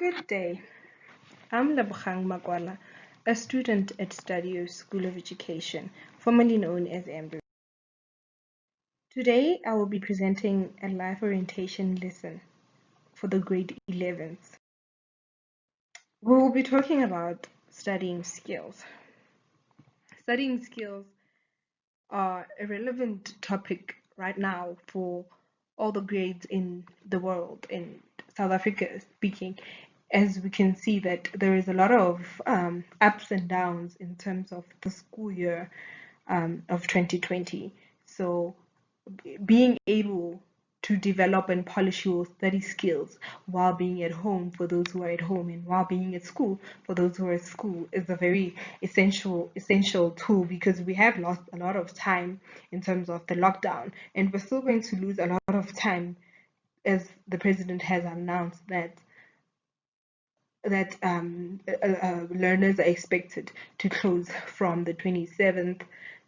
Good day. I'm Lebogang, a student at Stadio School of Education, formerly known as Amber. Today, I will be presenting a life orientation lesson for the grade 11th. We will be talking about studying skills. Studying skills are a relevant topic right now for all the grades in the world, in South Africa speaking, as we can see that there is a lot of ups and downs in terms of the school year of 2020. So being able to develop and polish your study skills while being at home for those who are at home and while being at school for those who are at school is a very essential tool, because we have lost a lot of time in terms of the lockdown, and we're still going to lose a lot of time, as the president has announced that learners are expected to close from the 27th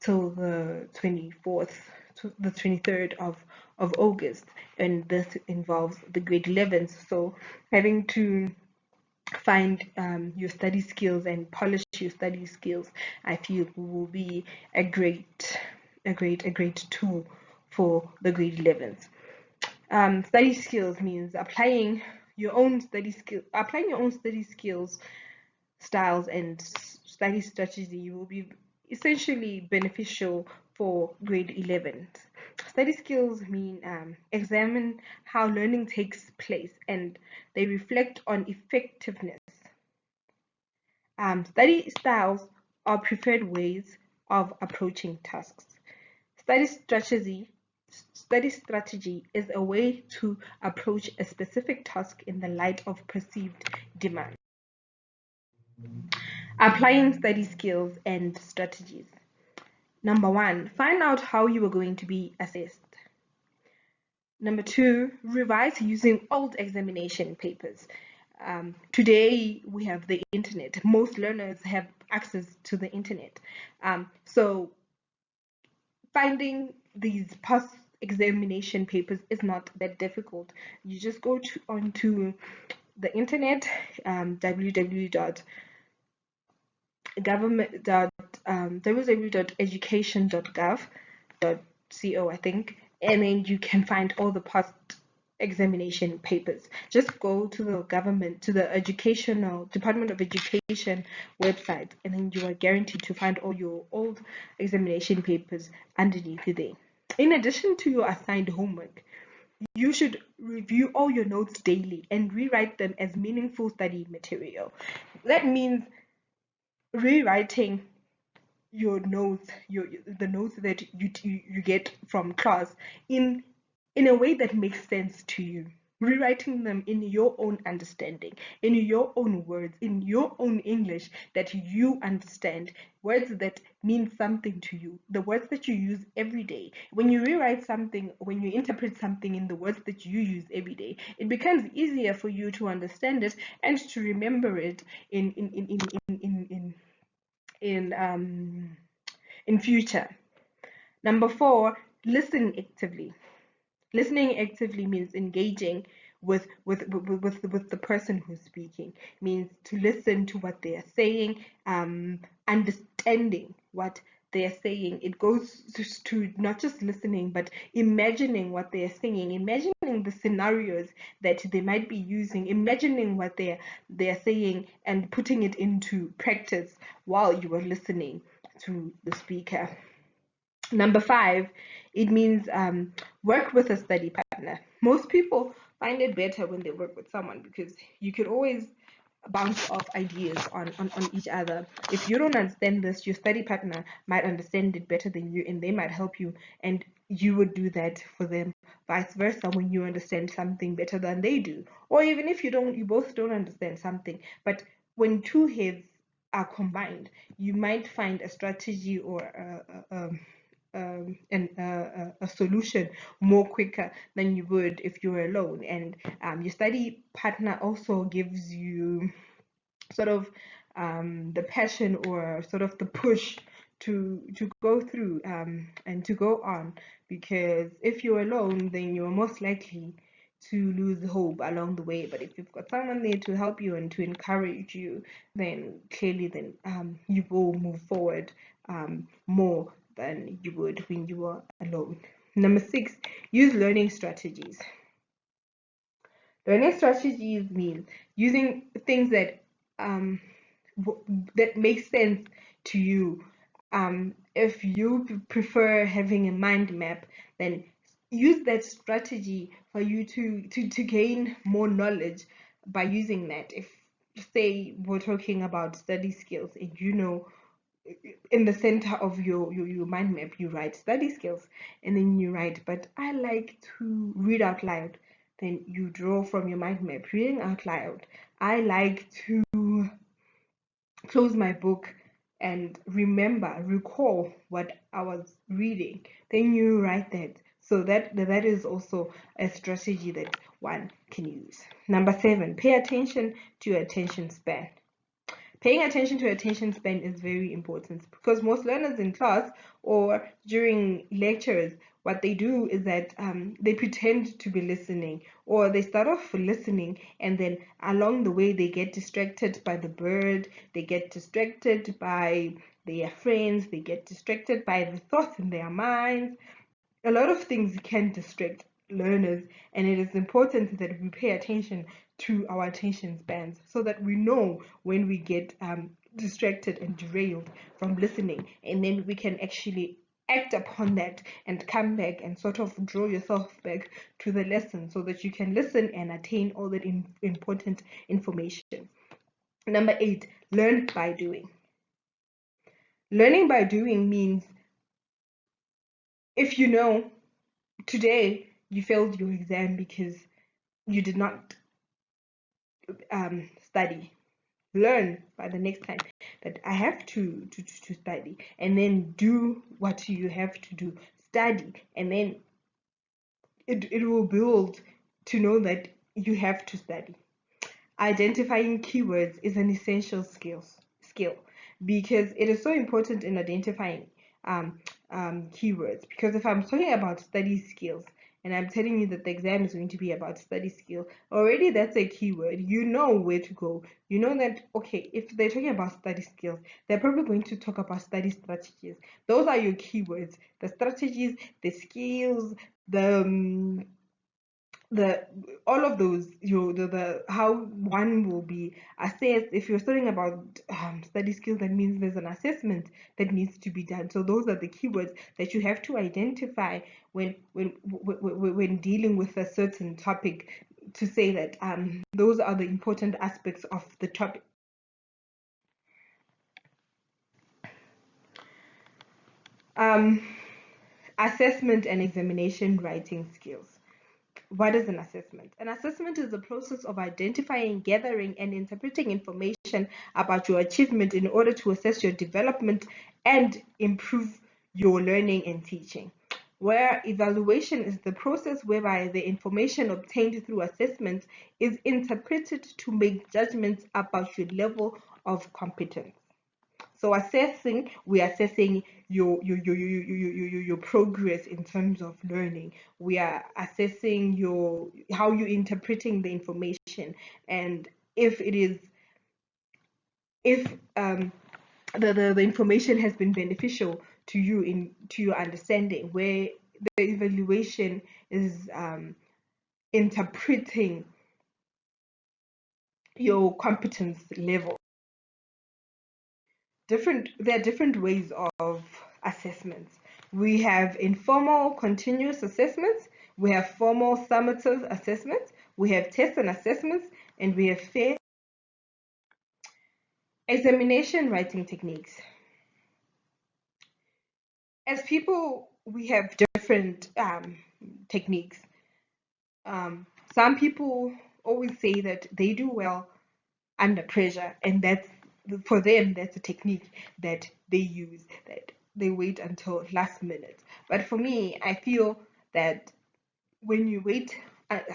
till the 24th, to the 23rd of August, and this involves the grade 11th. So having to find your study skills and polish your study skills, I feel will be a great tool for the grade 11th. Study skills means applying your own study skills, styles, and study strategy will be essentially beneficial for grade 11. Study skills mean examine how learning takes place, and they reflect on effectiveness. Study styles are preferred ways of approaching tasks. Study strategy Study strategy is a way to approach a specific task in the light of perceived demand. Applying study skills and strategies. Number one, find out how you are going to be assessed. Number two, revise using old examination papers. Today we have the internet. Most learners have access to the internet. So finding these past examination papers is not that difficult. You just go onto the internet, www.education.gov.co, I think, and then you can find all the past examination papers. Just go to the educational Department of Education website, and then you are guaranteed to find all your old examination papers underneath there. In addition to your assigned homework, you should review all your notes daily and rewrite them as meaningful study material. That means rewriting your notes, the notes that you get from class, in a way that makes sense to you. Rewriting them in your own understanding, in your own words, in your own English that you understand, words that mean something to you, the words that you use every day. When you rewrite something, when you interpret something in the words that you use every day, it becomes easier for you to understand it and to remember it in future. Number four, listen actively. Listening actively means engaging with the person who's speaking. Means to listen to what they are saying, understanding what they are saying. It goes to not just listening, but imagining what they are saying, imagining the scenarios that they might be using, imagining what they are saying, and putting it into practice while you are listening to the speaker. Number five, it means work with a study partner. Most people find it better when they work with someone, because you could always bounce off ideas on each other. If you don't understand this, your study partner might understand it better than you, and they might help you, and you would do that for them. Vice versa, when you understand something better than they do, or even if you both don't understand something, but when two heads are combined, you might find a strategy or a solution more quicker than you would if you were alone. And your study partner also gives you sort of the passion, or sort of the push to go through and to go on, because if you're alone, then you're most likely to lose hope along the way. But if you've got someone there to help you and to encourage you, then clearly you will move forward more than you would when you are alone. Number 6, use learning strategies. Learning strategies mean using things that that make sense to you. If you prefer having a mind map, then use that strategy for you to gain more knowledge by using that. If, say, we're talking about study skills, and in the center of your mind map you write study skills, and then you write, but I like to read out loud, then you draw from your mind map reading out loud. I like to close my book and recall what I was reading, then you write that. So that is also a strategy that one can use. Number 7, pay attention to your attention span. Paying attention to attention span is very important, because most learners in class or during lectures, what they do is that they pretend to be listening, or they start off listening, and then along the way they get distracted by the bird, they get distracted by their friends, they get distracted by the thoughts in their minds. A lot of things can distract learners, and it is important that we pay attention to our attention spans so that we know when we get distracted and derailed from listening, and then we can actually act upon that and come back and sort of draw yourself back to the lesson so that you can listen and attain all that important information. Number 8, learn by doing. Learning by doing means, if you know today you failed your exam because you did not study, learn by the next time that I have to study, and then do what you have to do, study, and then it will build to know that you have to study. Identifying keywords is an essential skill, because it is so important in identifying keywords. Because if I'm talking about study skills and I'm telling you that the exam is going to be about study skill, already that's a keyword. You know where to go. You know that, okay, if they're talking about study skills, they're probably going to talk about study strategies. Those are your keywords: the strategies, the skills, the all of those, the how one will be assessed. If you're studying about study skills, that means there's an assessment that needs to be done. So those are the keywords that you have to identify when dealing with a certain topic, to say that those are the important aspects of the topic. Assessment and examination writing skills. What is an assessment? An assessment is the process of identifying, gathering, and interpreting information about your achievement in order to assess your development and improve your learning and teaching. Where evaluation is the process whereby the information obtained through assessment is interpreted to make judgments about your level of competence. So we're assessing your progress in terms of learning. We are assessing how you're interpreting the information, and if the information has been beneficial to you to your understanding, where the evaluation is interpreting your competence level. There are different ways of assessments. We have informal continuous assessments, we have formal summative assessments, we have tests and assessments, and we have fair examination writing techniques. As people, we have different techniques. Some people always say that they do well under pressure, and that's, for them, that's a technique that they use, that they wait until last minute. But for me, I feel that when you wait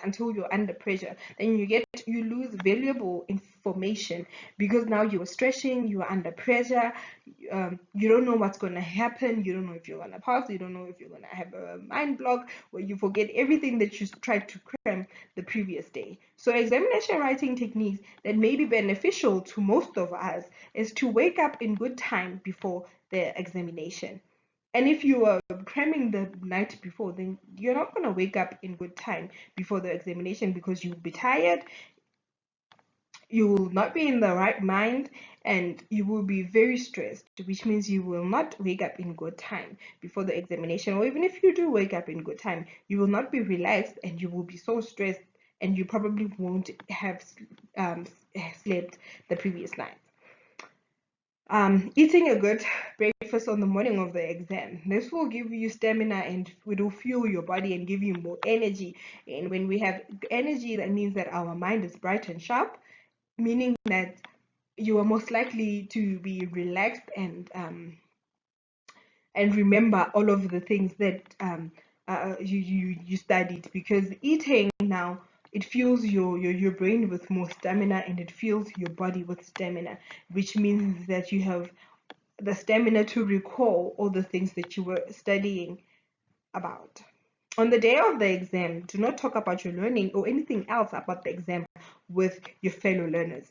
until you're under pressure, then you lose valuable information, because now you're stressing, you're under pressure. You don't know what's going to happen, you don't know if you're going to pass, you don't know if you're going to have a mind block, where you forget everything that you tried to cram the previous day. So examination writing techniques that may be beneficial to most of us is to wake up in good time before the examination. And if you are cramming the night before, then you're not going to wake up in good time before the examination, because you'll be tired, you will not be in the right mind, and you will be very stressed, which means you will not wake up in good time before the examination. Or even if you do wake up in good time, you will not be relaxed, and you will be so stressed, and you probably won't have um, slept the previous night. Eating a good breakfast on the morning of the exam. This will give you stamina, and it will fuel your body and give you more energy. And when we have energy, that means that our mind is bright and sharp, meaning that you are most likely to be relaxed and remember all of the things that you studied, because eating now, it fuels your brain with more stamina, and it fuels your body with stamina, which means that you have the stamina to recall all the things that you were studying about. On the day of the exam, do not talk about your learning or anything else about the exam with your fellow learners.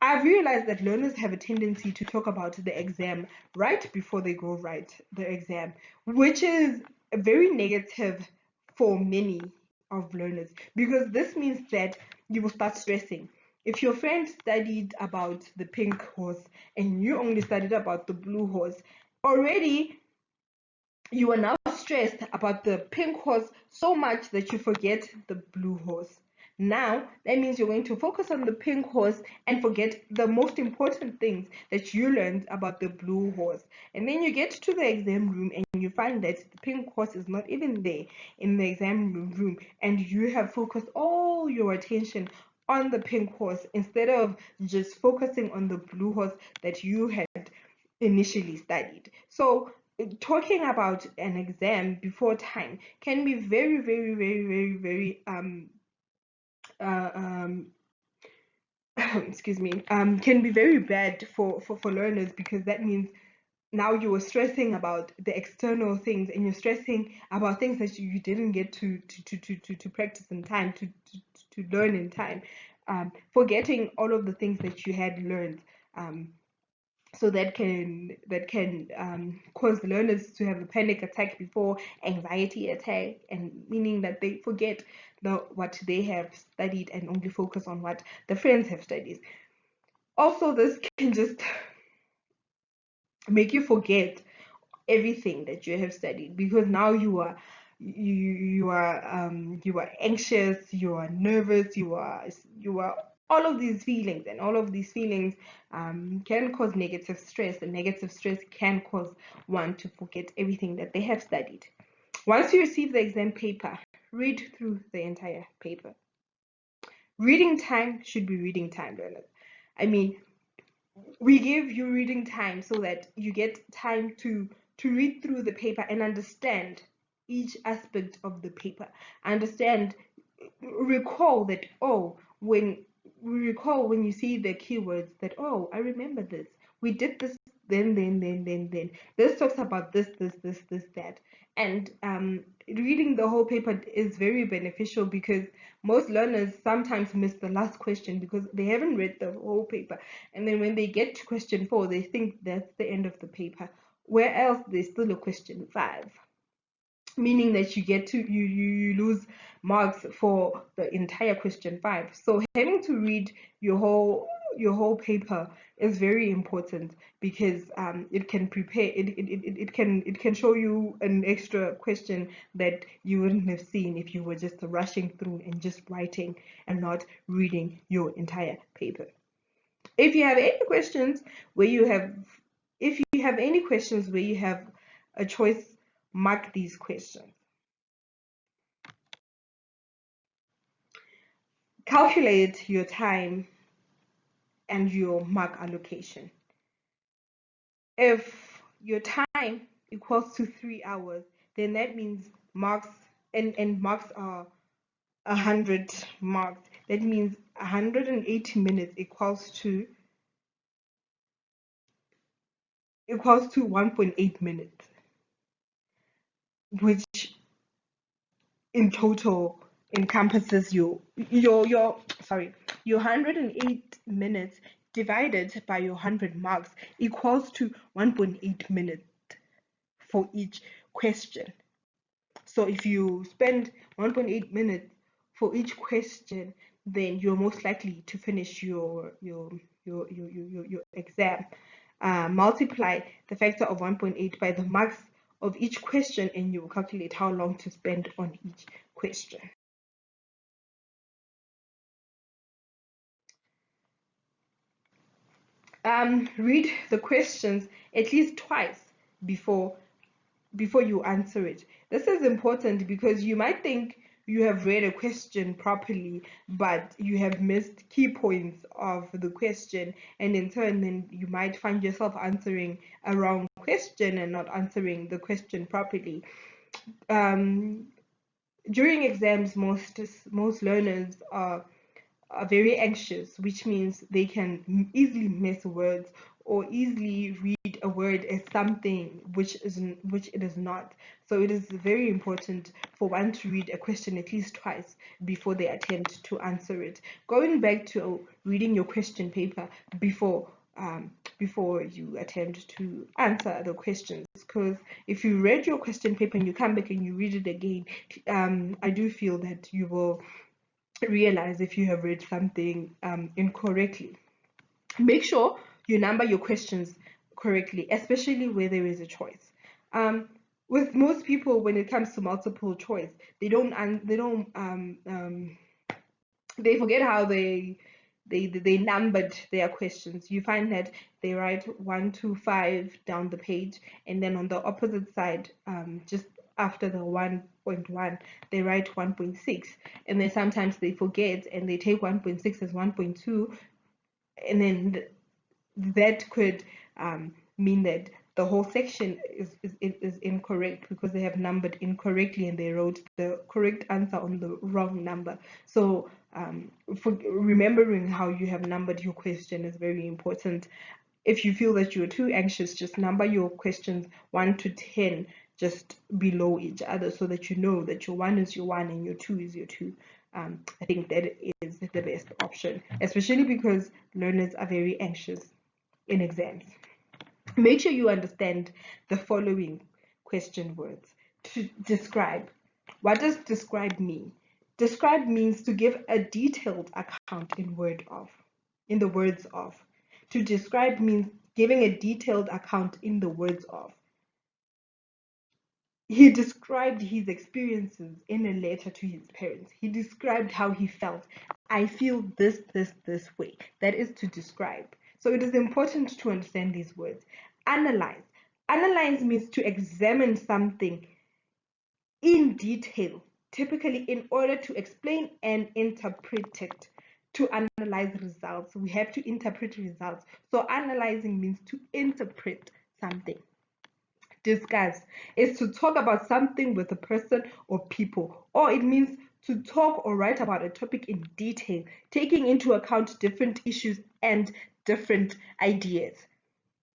I've realized that learners have a tendency to talk about the exam right before they go write the exam, which is very negative for many of learners, because this means that you will start stressing. If your friend studied about the pink horse and you only studied about the blue horse, already you are now stressed about the pink horse so much that you forget the blue horse. Now, that means you're going to focus on the pink horse and forget the most important things that you learned about the blue horse. And then you get to the exam room and you find that the pink horse is not even there in the exam room, and you have focused all your attention on the pink horse instead of just focusing on the blue horse that you had initially studied. So talking about an exam before time can be very, very, very, very, very uh, um excuse me, can be very bad for learners, because that means now you are stressing about the external things, and you're stressing about things that you didn't get to practice in time, to learn in time, forgetting all of the things that you had learned. So that can cause learners to have a panic attack before anxiety attack, and meaning that they forget what they have studied and only focus on what the friends have studied. Also, this can just make you forget everything that you have studied, because now you are anxious, you are nervous, you are all of these feelings, and all of these feelings can cause negative stress, and negative stress can cause one to forget everything that they have studied. Once you receive the exam paper, read through the entire paper. Reading time should be reading time, learners. I mean, we give you reading time so that you get time to read through the paper and understand each aspect of the paper. Understand, recall that, oh, when recall when you see the keywords, that, oh, I remember this, we did this, then this talks about this that. And reading the whole paper is very beneficial, because most learners sometimes miss the last question because they haven't read the whole paper, and then when they get to question 4, they think that's the end of the paper, where else there's still a question 5, meaning that you lose marks for the entire question 5. So having to read your whole paper is very important, because it can prepare it can show you an extra question that you wouldn't have seen if you were just rushing through and just writing and not reading your entire paper. If you have any questions where you have if you have any questions where you have a choice, mark these questions. Calculate your time and your mark allocation. If your time equals to 3 hours, then that means marks and marks are 100 marks. That means 180 minutes equals to 1.8 minutes, which in total encompasses your sorry, your 108 minutes divided by your 100 marks equals to 1.8 minutes for each question. So if you spend 1.8 minutes for each question, then you're most likely to finish your exam. Multiply the factor of 1.8 by the marks of each question, and you will calculate how long to spend on each question. Read the questions at least twice before you answer it. This is important because you might think you have read a question properly, but you have missed key points of the question, and in turn, then you might find yourself answering a wrong question and not answering the question properly. During exams, most learners are very anxious, which means they can easily miss words or easily read a word as something which it is not. So it is very important for one to read a question at least twice before they attempt to answer it. Going back to reading your question paper before you attempt to answer the questions, because if you read your question paper and you come back and you read it again, I do feel that you will realize if you have read something incorrectly. Make sure you number your questions correctly, especially where there is a choice. With most people, when it comes to multiple choice, they forget how they numbered their questions. You find that they write 1 to 5 down the page, and then on the opposite side, just after the 1.1, they write 1.6, and then sometimes they forget and they take 1.6 as 1.2, and then that could mean that the whole section is incorrect because they have numbered incorrectly and they wrote the correct answer on the wrong number. So for remembering how you have numbered your question is very important. If you feel that you're too anxious, just number your questions 1 to 10 just below each other so that you know that your 1 is your 1 and your 2 is your 2. I think that is the best option, especially because learners are very anxious in exams. Make sure you understand the following question words. To describe. What does describe mean? Describe means to give a detailed account in the words of. To describe means giving a detailed account in the words of. He described his experiences in a letter to his parents. He described how he felt. I feel this way. That is to describe. So it is important to understand these words. Analyze. Analyze means to examine something in detail, typically in order to explain and interpret it. To analyze results, we have to interpret results. So analyzing means to interpret something. Discuss is to talk about something with a person or people, or it means to talk or write about a topic in detail, taking into account different issues and different ideas.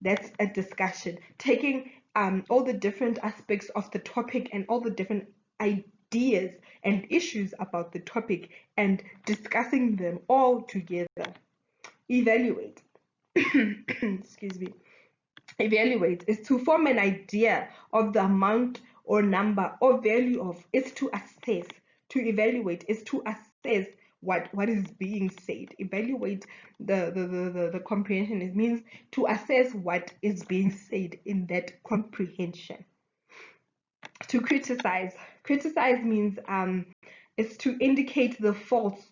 That's a discussion, taking all the different aspects of the topic and all the different ideas and issues about the topic and discussing them all together. Evaluate. Excuse me. Evaluate is to form an idea of the amount or number or value of. Is to assess. To evaluate is to assess what is being said. Evaluate the comprehension. It means to assess what is being said in that comprehension. To criticize. Criticize means is to indicate the faults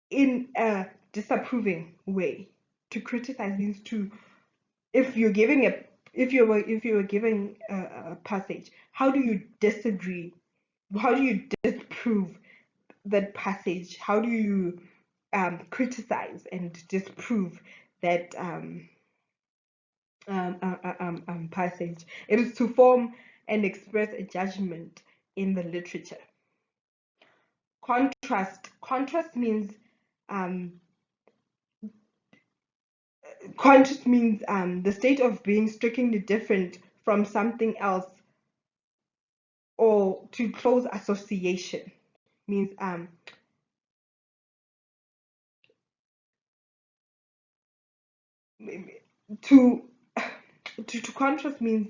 in a disapproving way. To criticize means to, if you're giving a if you were giving a passage, how do you disagree? How do you disprove that passage? How do you criticize and disprove that passage? It is to form and express a judgment in the literature. Contrast means um, the state of being strikingly different from something else, or to close association means to to contrast means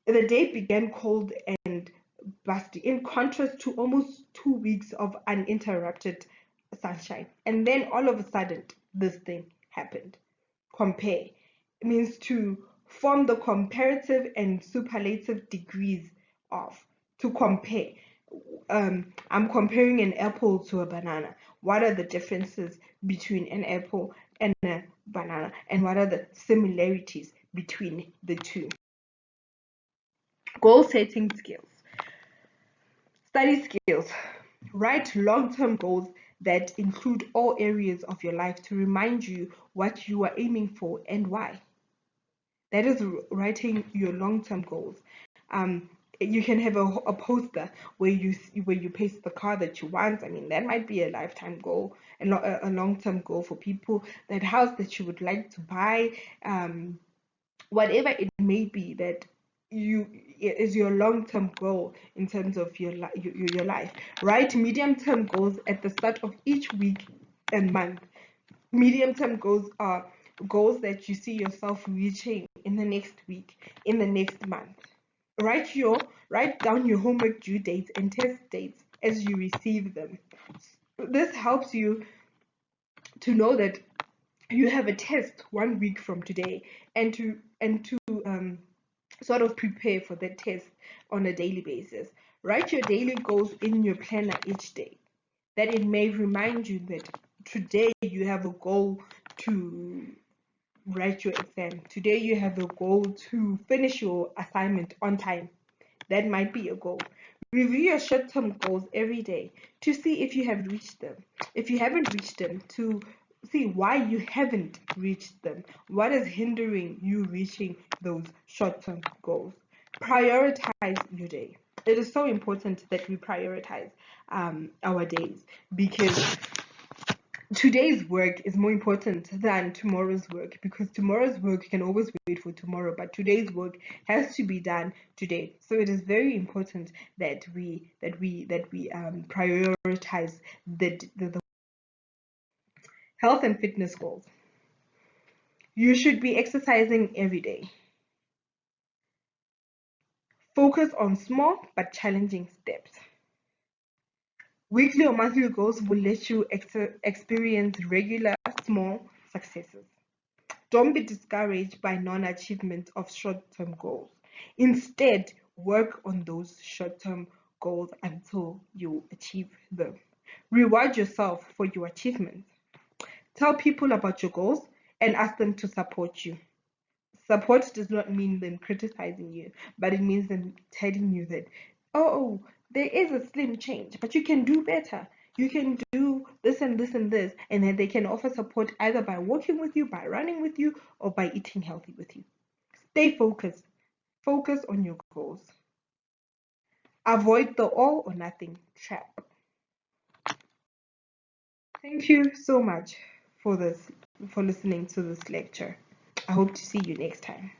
the day began cold and busty, in contrast to almost 2 weeks of uninterrupted sunshine. And then all of a sudden, this thing happened. Compare means to form the comparative and superlative degrees of. To compare. I'm comparing an apple to a banana. What are the differences between an apple and a banana? And what are the similarities between the two? Goal setting skills. Study skills. Write long-term goals that include all areas of your life to remind you what you are aiming for and why. That is writing your long-term goals. Um, you can have a poster where you paste the car that you want. I mean, that might be a lifetime goal, a long-term goal for people. That house that you would like to buy, whatever it may be that you is your long-term goal in terms of your life. Write medium-term goals at the start of each week and month. Medium-term goals are goals that you see yourself reaching in the next week, in the next month. Write down your homework due dates and test dates as you receive them. This helps you to know that you have a test 1 week from today, and to sort of prepare for the test on a daily basis. Write your daily goals in your planner each day, that it may remind you that today you have a goal to write your exam. Today you have a goal to finish your assignment on time. That might be a goal. Review your short-term goals every day to see if you have reached them. If you haven't reached them, to see why you haven't reached them. What is hindering you reaching those short-term goals? Prioritize your day. It is so important that we prioritize our days, because today's work is more important than tomorrow's work, because tomorrow's work can always wait for tomorrow, but today's work has to be done today. So it is very important that we prioritize the health and fitness goals. You should be exercising every day. Focus on small but challenging steps. Weekly or monthly goals will let you experience regular small successes. Don't be discouraged by non-achievement of short-term goals. Instead, work on those short-term goals until you achieve them. Reward yourself for your achievements. Tell people about your goals and ask them to support you. Support does not mean them criticizing you, but it means them telling you that, oh, there is a slim change, but you can do better. You can do this and this and this, and then they can offer support either by walking with you, by running with you, or by eating healthy with you. Stay focused. Focus on your goals. Avoid the all or nothing trap. Thank you so much for listening to this lecture. I hope to see you next time.